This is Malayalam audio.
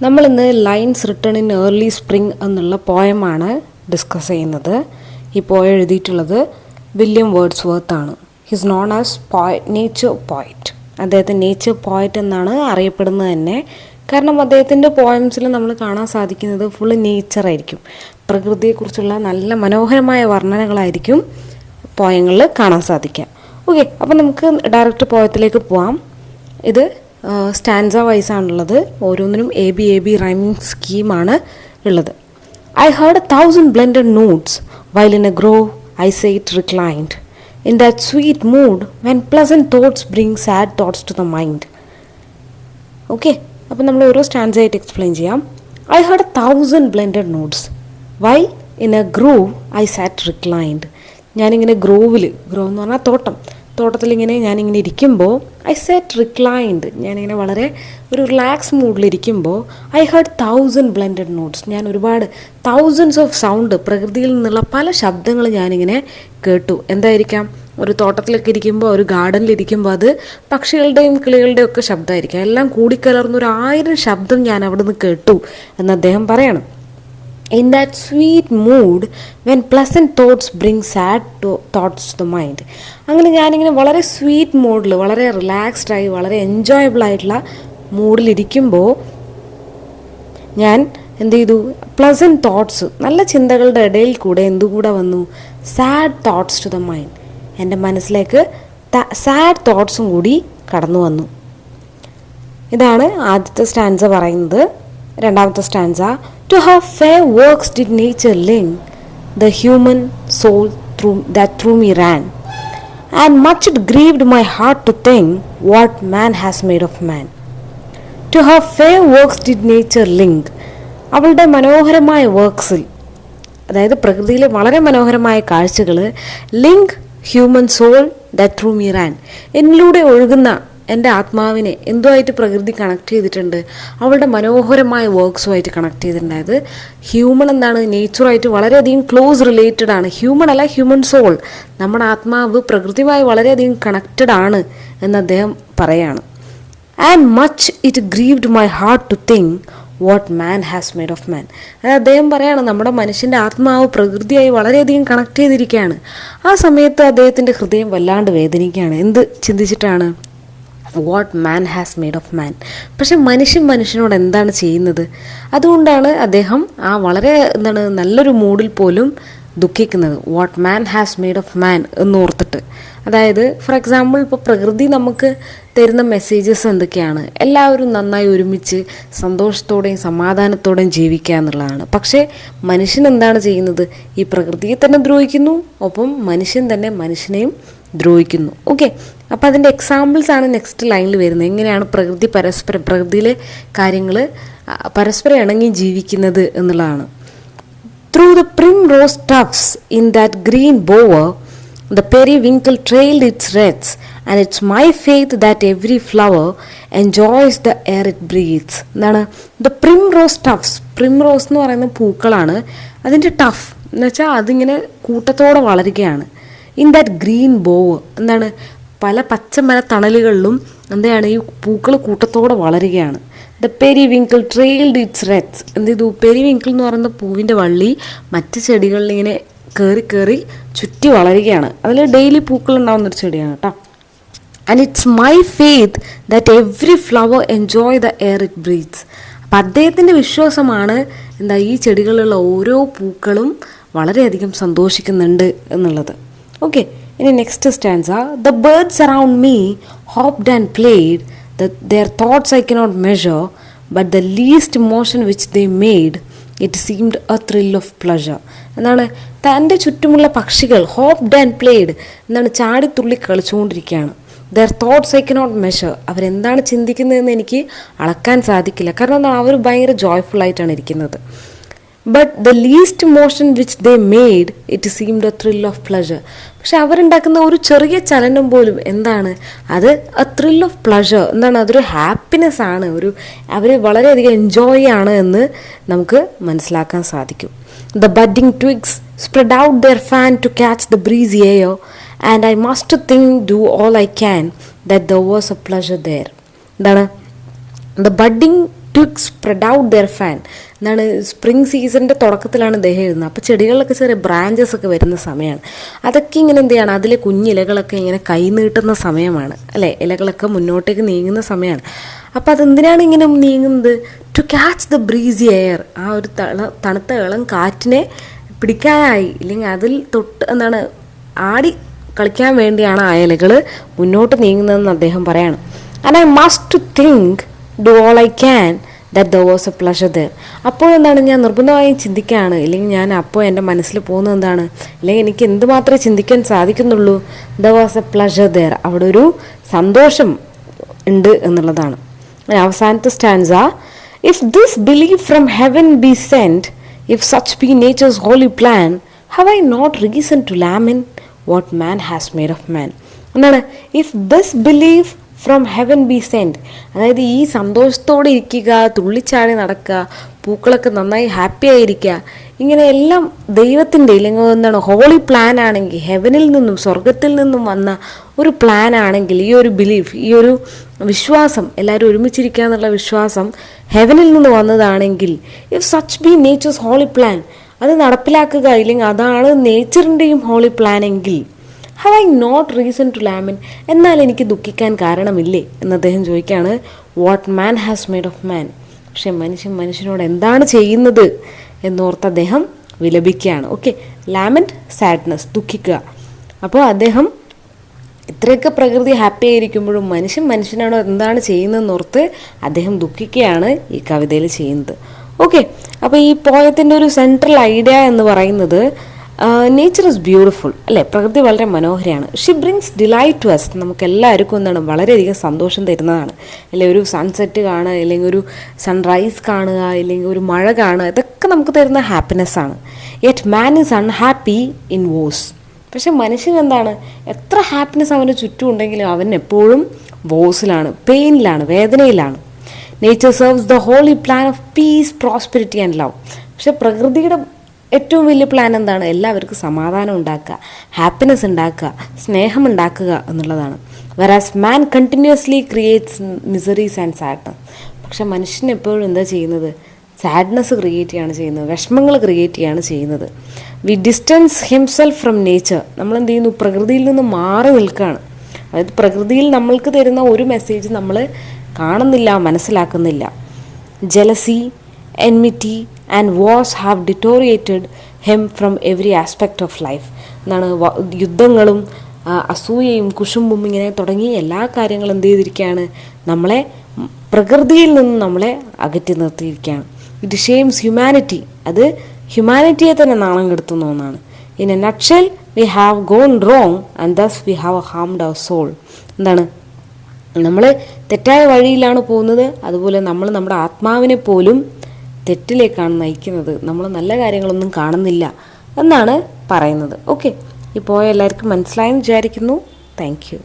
നമ്മളിന്ന് lines written in early spring എന്നുള്ള പോയമാണ് ഡിസ്കസ് ചെയ്യുന്നത്. ഈ പോയം എഴുതിയിട്ടുള്ളത് വില്യം വേർഡ്സ്വർത്ത് ആണ്. His known as nature poet. അദ്ദേഹത്തെ നേച്ചർ പോയറ്റ് എന്നാണ് അറിയപ്പെടുന്നത് തന്നെ. കാരണം അദ്ദേഹത്തിൻ്റെ പോയംസിൽ നമ്മൾ കാണാൻ സാധിക്കുന്നത് ഫുള്ള് നേച്ചറായിരിക്കും. പ്രകൃതിയെക്കുറിച്ചുള്ള നല്ല മനോഹരമായ വർണ്ണനകളായിരിക്കും പോയങ്ങളിൽ കാണാൻ സാധിക്കുക. ഓക്കെ, അപ്പോൾ നമുക്ക് ഡയറക്റ്റ് പോയത്തിലേക്ക് പോവാം. ഇത് സ്റ്റാൻസ വൈസാണുള്ളത്. ഓരോന്നിനും എ ബി റൈമിംഗ് സ്കീമാണ് ഉള്ളത്. I heard 1,000 blended notes while in a grove I sat reclined in that sweet mood when pleasant thoughts bring sad thoughts to the mind. Okay, അപ്പോൾ നമ്മൾ ഓരോ സ്റ്റാൻസ ആയിട്ട് എക്സ്പ്ലെയിൻ ചെയ്യാം. I heard 1,000 blended notes while in a grove I sat reclined. ഞാനിങ്ങനെ ഗ്രോ എന്ന് പറഞ്ഞാൽ തോട്ടത്തിലിങ്ങനെ ഞാനിങ്ങനെ ഇരിക്കുമ്പോൾ ഐ സെറ്റ് റിക്ലൈൻഡ്, ഞാനിങ്ങനെ വളരെ ഒരു റിലാക്സ് മൂഡിലിരിക്കുമ്പോൾ ഐ ഹേർഡ് 1,000 blended notes. ഞാൻ ഒരുപാട് തൗസൻഡ്സ് ഓഫ് സൗണ്ട്, പ്രകൃതിയിൽ നിന്നുള്ള പല ശബ്ദങ്ങൾ ഞാനിങ്ങനെ കേട്ടു. എന്തായിരിക്കാം? ഒരു തോട്ടത്തിലൊക്കെ ഇരിക്കുമ്പോൾ, ഒരു ഗാർഡനിലിരിക്കുമ്പോൾ അത് പക്ഷികളുടെയും കിളികളുടെയും ഒക്കെ ശബ്ദമായിരിക്കാം. എല്ലാം കൂടിക്കലർന്നൊരു 1000 ശബ്ദം ഞാൻ അവിടെ നിന്ന് കേട്ടു എന്ന് അദ്ദേഹം പറയണം. In that sweet mood when pleasant thoughts bring sad thoughts to the mind. അങ്ങനെ ഞാനിങ്ങനെ വളരെ സ്വീറ്റ് മൂഡിൽ, വളരെ റിലാക്സ്ഡ് ആയി, വളരെ എൻജോയബിൾ ആയിട്ടുള്ള മൂഡിലിരിക്കുമ്പോൾ ഞാൻ എന്ത് ചെയ്തു? പ്ലസൻറ്റ് തോട്ട്സ്, നല്ല ചിന്തകളുടെ ഇടയിൽ കൂടെ എന്തുകൂടെ വന്നു? Sad thoughts to the mind. എൻ്റെ മനസ്സിലേക്ക് സാഡ് തോട്ട്സും കൂടി കടന്നു വന്നു. ഇതാണ് ആദ്യത്തെ സ്റ്റാൻസ പറയുന്നത്. രണ്ടാമത്തെ stanza, to her fair works did nature link the human soul through me ran, and much it grieved my heart to think what man has made of man. To her fair works did nature link. അവളുടെ മനോഹരമായ വർക്ക്സിൽ, അതായത് പ്രകൃതിയിലെ വളരെ മനോഹരമായ കാഴ്ചകൾ, link human soul that through me ran, എന്നിലൂടെ ഒഴുകുന്ന എൻ്റെ ആത്മാവിനെ എന്തുമായിട്ട് പ്രകൃതി കണക്ട് ചെയ്തിട്ടുണ്ട്? അവളുടെ മനോഹരമായ വർക്ക്സുമായിട്ട് കണക്ട് ചെയ്തിട്ടുണ്ട്. അതായത് ഹ്യൂമൺ എന്താണ്? നേച്ചറായിട്ട് വളരെയധികം ക്ലോസ് റിലേറ്റഡ് ആണ്. ഹ്യൂമൺ അല്ല, ഹ്യൂമൻ സോൾ, നമ്മുടെ ആത്മാവ് പ്രകൃതിയുമായി വളരെയധികം കണക്റ്റഡ് ആണ് എന്ന് അദ്ദേഹം പറയാണ്. And much it grieved my heart to think what man has made of man. അത് അദ്ദേഹം പറയാണ്, നമ്മുടെ മനുഷ്യൻ്റെ ആത്മാവ് പ്രകൃതിയായി വളരെയധികം കണക്ട് ചെയ്തിരിക്കുകയാണ്. ആ സമയത്ത് അദ്ദേഹത്തിൻ്റെ ഹൃദയം വല്ലാണ്ട് വേദനിക്കുകയാണ്. എന്ത് ചിന്തിച്ചിട്ടാണ്? What man has made of man. പക്ഷെ മനുഷ്യനോട് എന്താണ് ചെയ്യുന്നത്? അതുകൊണ്ടാണ് അദ്ദേഹം ആ വളരെ നല്ലൊരു മൂഡിൽ പോലും ദുഃഖിക്കുന്നത്. What man has made of man എന്നോർത്തിട്ട്. അതായത് ഫോർ എക്സാമ്പിൾ, ഇപ്പോൾ പ്രകൃതി നമുക്ക് തരുന്ന മെസ്സേജസ് എന്തൊക്കെയാണ്? എല്ലാവരും നന്നായി ഒരുമിച്ച് സന്തോഷത്തോടെയും സമാധാനത്തോടെയും ജീവിക്കുക എന്നുള്ളതാണ്. പക്ഷേ മനുഷ്യൻ എന്താണ് ചെയ്യുന്നത്? ഈ പ്രകൃതിയെ തന്നെ ദ്രോഹിക്കുന്നു, ഒപ്പം മനുഷ്യൻ തന്നെ മനുഷ്യനെയും ദ്രോഹിക്കുന്നു. ഓക്കെ, അപ്പോൾ അതിൻ്റെ എക്സാമ്പിൾസ് ആണ് നെക്സ്റ്റ് ലൈനിൽ വരുന്നത്. എങ്ങനെയാണ് പ്രകൃതിയിലെ കാര്യങ്ങൾ പരസ്പരം ഇണങ്ങി ജീവിക്കുന്നത് എന്നുള്ളതാണ്. Through the primrose tufts in that green bower, the periwinkle trailed its wreaths, and it's my faith that every flower enjoys the air it breathes. എന്താണ്? The primrose tufts. primrose എന്ന് പറയുന്ന പൂക്കളാണ്. അതിൻ്റെ ടഫ് എന്ന് വെച്ചാൽ അതിങ്ങനെ കൂട്ടത്തോടെ വളരുകയാണ്. ഇൻ ദാറ്റ് ഗ്രീൻ ബോവ്, എന്താണ്? പല പച്ചമര തണലുകളിലും എന്താണ് ഈ പൂക്കൾ കൂട്ടത്തോടെ വളരുകയാണ്. The periwinkle trailed it's Reds. എന്ത് ചെയ്തു? പെരിവിങ്കിൾ എന്ന് പറയുന്ന പൂവിൻ്റെ വള്ളി മറ്റ് ചെടികളിൽ ഇങ്ങനെ കയറി ചുറ്റി വളരുകയാണ്. അതിൽ ഡെയിലി പൂക്കൾ ഉണ്ടാകുന്നൊരു ചെടിയാണ് കേട്ടോ. And it's my faith that every flower enjoy the air it breathes. അപ്പം അദ്ദേഹത്തിൻ്റെ വിശ്വാസമാണ് ഈ ചെടികളിലുള്ള ഓരോ പൂക്കളും വളരെയധികം സന്തോഷിക്കുന്നുണ്ട് എന്നുള്ളത്. ഓക്കെ, ഇനി next stanza, the birds around me hopped and played, their thoughts I cannot measure, but the least motion which they made, it seemed a thrill of pleasure. എന്താണ്? തൻ്റെ ചുറ്റുമുള്ള പക്ഷികൾ ഹോപ്ഡ് ആൻഡ് പ്ലേഡ്, ചാടിത്തുള്ളി കളിച്ചുകൊണ്ടിരിക്കുകയാണ്. their thoughts I cannot measure, അവരെന്താണ് ചിന്തിക്കുന്നതെന്ന് എനിക്ക് അളക്കാൻ സാധിക്കില്ല. കാരണം അവർ ഭയങ്കര ജോയ്ഫുൾ ആയിട്ടാണ് ഇരിക്കുന്നത്. But the least motion which they made, it seemed a thrill of pleasure. പക്ഷെ അവരുണ്ടാക്കുന്ന ഒരു ചെറിയ ചലനം പോലും എന്താണ്? അത് എ ത്രിൽ ഓഫ് പ്ലഷർ. അതൊരു ഹാപ്പിനെസ് ആണ്. അവർ വളരെയധികം എൻജോയ് ആണ് എന്ന് നമുക്ക് മനസ്സിലാക്കാൻ സാധിക്കും. The budding twigs spread out their fan to catch the breezy air, and I must think do all I can that there was a pleasure there. The budding twigs spread out their fan. എന്താണ് സ്പ്രിങ് സീസണിൻ്റെ തുടക്കത്തിലാണ് ഇദ്ദേഹം എഴുതുന്നത്. അപ്പോൾ ചെടികളിലൊക്കെ ചെറിയ ബ്രാഞ്ചസ് ഒക്കെ വരുന്ന സമയമാണ്. അതൊക്കെ ഇങ്ങനെ എന്ത് ചെയ്യണം, അതിലെ കുഞ്ഞിലകളൊക്കെ ഇങ്ങനെ കൈ നീട്ടുന്ന സമയമാണ് അല്ലേ, ഇലകളൊക്കെ മുന്നോട്ടേക്ക് നീങ്ങുന്ന സമയമാണ്. അപ്പോൾ അതെന്തിനാണ് ഇങ്ങനെ നീങ്ങുന്നത്? To catch the breezy air, ആ ഒരു തണുത്ത ഇളം കാറ്റിനെ പിടിക്കാനായി, ഇല്ലെങ്കിൽ അതിൽ തൊട്ട് എന്താണ് ആടി കളിക്കാൻ വേണ്ടിയാണ് ആ ഇലകൾ മുന്നോട്ട് നീങ്ങുന്നതെന്ന് അദ്ദേഹം പറയാണ്. And I must think do all I can that there was a pleasure there. അപ്പോൾ എന്താണ്, ഞാൻ നിർബന്ധമായും ചിന്തിക്കുകയാണ്, ഇല്ലെങ്കിൽ ഞാൻ അപ്പോൾ എൻ്റെ മനസ്സിൽ പോകുന്നത് എന്താണ്, അല്ലെങ്കിൽ എനിക്ക് എന്ത് മാത്രമേ ചിന്തിക്കാൻ സാധിക്കുന്നുള്ളൂ, there was a pleasure there, അവിടെ ഒരു സന്തോഷം ഉണ്ട് എന്നുള്ളതാണ്. അവസാനത്തെ stanza, if this belief from heaven be sent, if such be nature's holy plan, have I not reason to lament what man has made of man. എന്താണ്, if this belief from heaven be sent, അതായത് ഈ സന്തോഷത്തോടെ ഇരിക്കുക, തുള്ളിച്ചാടി നടക്കുക, പൂക്കളൊക്കെ നന്നായി ഹാപ്പി ആയിരിക്കുക, ഇങ്ങനെയെല്ലാം ദൈവത്തിൻ്റെ ഇല്ലെങ്കിൽ എന്താണ് ഹോളി പ്ലാൻ ആണെങ്കിൽ, ഹെവനിൽ നിന്നും സ്വർഗത്തിൽ നിന്നും വന്ന ഒരു പ്ലാൻ ആണെങ്കിൽ, ഈ ഒരു ബിലീഫ്, ഈ ഒരു വിശ്വാസം, എല്ലാവരും ഒരുമിച്ചിരിക്കുക എന്നുള്ള വിശ്വാസം ഹെവനിൽ നിന്ന് വന്നതാണെങ്കിൽ, if such be nature's holy plan, അത് നടപ്പിലാക്കുക, ഇല്ലെങ്കിൽ അതാണ് നേച്ചറിൻ്റെയും ഹോളി പ്ലാൻ എങ്കിൽ, have I not reason to lament, എന്നാൽ എനിക്ക് ദുഃഖിക്കാൻ കാരണമില്ലേ എന്ന് അദ്ദേഹം ചോദിക്കുകയാണ്. What man has made of man, പക്ഷെ മനുഷ്യനോട് എന്താണ് ചെയ്യുന്നത് എന്നോർത്ത് അദ്ദേഹം വിലപിക്കുകയാണ്. Okay, ലാമെൻറ്റ് sadness, ദുഃഖിക്കുക. അപ്പോൾ അദ്ദേഹം ഇത്രയൊക്കെ പ്രകൃതി ഹാപ്പി ആയിരിക്കുമ്പോഴും മനുഷ്യനോട് എന്താണ് ചെയ്യുന്നതെന്നോർത്ത് അദ്ദേഹം ദുഃഖിക്കുകയാണ് ഈ കവിതയിൽ ചെയ്യുന്നത്. ഓക്കെ, അപ്പോൾ ഈ പോയത്തിൻ്റെ ഒരു സെൻട്രൽ ഐഡിയ എന്ന് പറയുന്നത് നേച്ചർ ഇസ് ബ്യൂട്ടിഫുൾ അല്ലേ, പ്രകൃതി വളരെ മനോഹരമാണ്. She brings delight to us, നമുക്ക് എല്ലാവർക്കും എന്താണ് വളരെയധികം സന്തോഷം തരുന്നതാണ് അല്ലെ. ഒരു സൺസെറ്റ് കാണുക, അല്ലെങ്കിൽ ഒരു സൺറൈസ് കാണുക, അല്ലെങ്കിൽ ഒരു മഴ കാണുക, ഇതൊക്കെ നമുക്ക് തരുന്ന ഹാപ്പിനെസ്സാണ്. Yet man is unhappy in woes, പക്ഷെ മനുഷ്യൻ എന്താണ്, എത്ര ഹാപ്പിനെസ് അവന് ചുറ്റും ഉണ്ടെങ്കിലും അവൻ എപ്പോഴും വോസിലാണ്, പെയിനിലാണ്, വേദനയിലാണ്. Nature serves the holy plan of peace, prosperity and love. പക്ഷെ പ്രകൃതിയുടെ ഏറ്റവും വലിയ പ്ലാൻ എന്താണ്, എല്ലാവർക്കും സമാധാനം ഉണ്ടാക്കുക, ഹാപ്പിനെസ് ഉണ്ടാക്കുക, സ്നേഹം ഉണ്ടാക്കുക എന്നുള്ളതാണ്. വെറാസ് മാൻ continuously creates miseries and sadness. പക്ഷെ മനുഷ്യൻ എപ്പോഴും എന്താ ചെയ്യുന്നത്, സാഡ്നെസ് ക്രിയേറ്റ് ചെയ്യാണ് ചെയ്യുന്നത്, വിഷമങ്ങൾ ക്രിയേറ്റ് ചെയ്യാണ് ചെയ്യുന്നത്. We distance himself from nature, നമ്മളെന്ത് ചെയ്യുന്നു, പ്രകൃതിയിൽ നിന്ന് മാറി നിൽക്കുകയാണ്. അതായത് പ്രകൃതിയിൽ നമ്മൾക്ക് തരുന്ന ഒരു മെസ്സേജ് നമ്മൾ കാണുന്നില്ല, മനസ്സിലാക്കുന്നില്ല. Jealousy, enmity and wars have deteriorated him from every aspect of life. എന്നാണ് യുദ്ധങ്ങളും അസൂയയും കുശുമ്പും ഇങ്ങനെ തുടങ്ങി എല്ലാ കാര്യങ്ങളും എന്ത് ചെയ്തിരിക്കുകയാണ്, നമ്മളെ പ്രകൃതിയിൽ നിന്ന് നമ്മളെ അകറ്റി നിർത്തിയിരിക്കുകയാണ്. ഇറ്റ് ഷെയിംസ് ഹ്യൂമാനിറ്റി, അത് ഹ്യൂമാനിറ്റിയെ തന്നെ നാണം കെടുത്തുന്ന ഒന്നാണ്. In a nutshell we have gone wrong and thus we have harmed our soul. എന്താണ്, നമ്മൾ തെറ്റായ വഴിയിലാണ് പോകുന്നത്, അതുപോലെ നമ്മൾ നമ്മുടെ ആത്മാവിനെ പോലും തെറ്റിലേക്കാണ് നയിക്കുന്നത്, നമ്മൾ നല്ല കാര്യങ്ങളൊന്നും കാണുന്നില്ല എന്നാണ് പറയുന്നത്. ഓക്കെ, ഇപ്പോൾ എല്ലാവർക്കും മനസ്സിലായെന്ന് വിചാരിക്കുന്നു. Thank you.